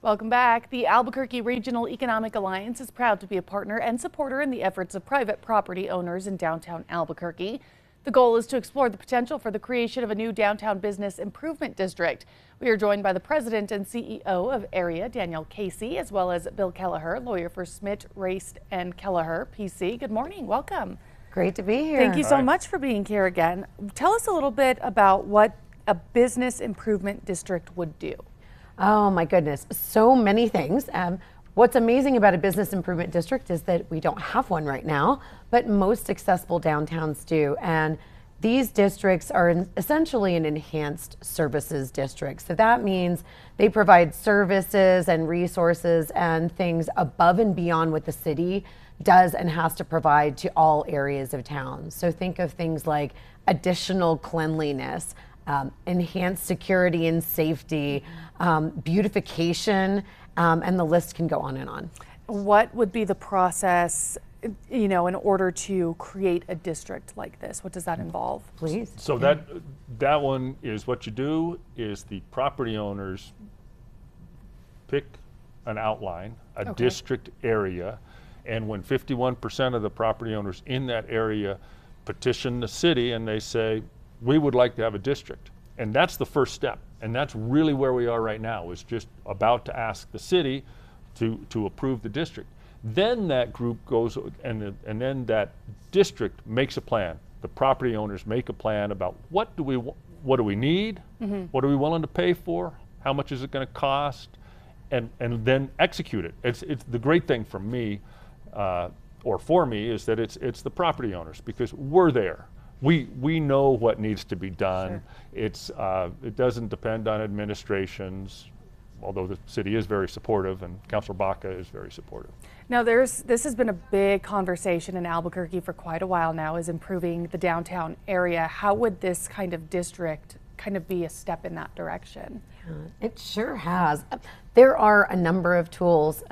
Welcome back. The Albuquerque Regional Economic Alliance is proud to be a partner and supporter in the efforts of private property owners in downtown Albuquerque. The goal is to explore the potential for the creation of a new downtown business improvement district. We are joined by the president and CEO of AREA, Danielle Casey, as well as Bill Kelleher, lawyer for Smith, Race and Kelleher, PC. Good morning. Welcome. Great to be here. Thank you so much for being here again. Tell us a little bit about what a business improvement district would do. Oh my goodness, so many things. What's amazing about a business improvement district is that we don't have one right now, but most successful downtowns do. And these districts are essentially an enhanced services district. So that means they provide services and resources and things above and beyond what the city does and has to provide to all areas of town. So think of things like additional cleanliness, enhanced security and safety, beautification, and the list can go on and on. What would be the process, in order to create a district like this? What does that involve? Please. So that one is what you do is the property owners pick an outline, a district area, and when 51% of the property owners in that area petition the city and they say, we would like to have a district. And that's the first step. And that's really where we are right now, is just about to ask the city to approve the district. Then that group goes and then that district makes a plan. The property owners make a plan about what do we need? What are we willing to pay for? How much is it going to cost? And then execute it. It's the great thing for me, or for me, is that it's the property owners, because we're there. We know what needs to be done. Sure. It doesn't depend on administrations, although the city is very supportive and Councilor Baca is very supportive. Now this has been a big conversation in Albuquerque for quite a while now, is improving the downtown area. How would this kind of district kind of be a step in that direction? Yeah, it sure has. There are a number of tools.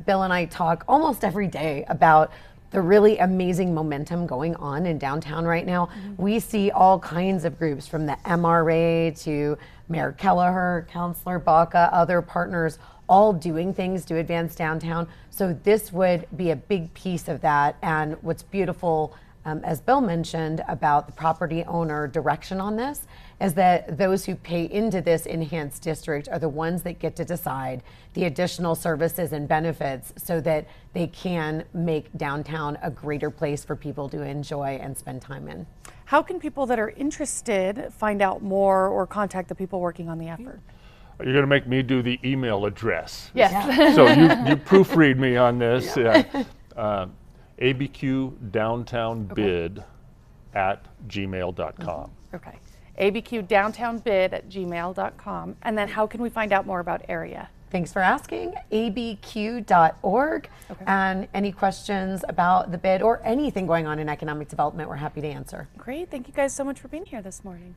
Bill and I talk almost every day about the really amazing momentum going on in downtown right now. We see all kinds of groups, from the MRA to Mayor Kelleher, Councilor Baca, other partners, all doing things to advance downtown. So this would be a big piece of that. And what's beautiful, as Bill mentioned, about the property owner direction on this, is that those who pay into this enhanced district are the ones that get to decide the additional services and benefits so that they can make downtown a greater place for people to enjoy and spend time in. How can people that are interested find out more or contact the people working on the effort? You're going to make me do the email address. Yes. Yeah. So you proofread me on this. Yeah. abqdowntownbid@gmail.com. Okay. abqdowntownbid@gmail.com. And then how can we find out more about AREA? Thanks for asking. abq.org. And any questions about the bid or anything going on in economic development, we're happy to answer. Great. Thank you guys so much for being here this morning.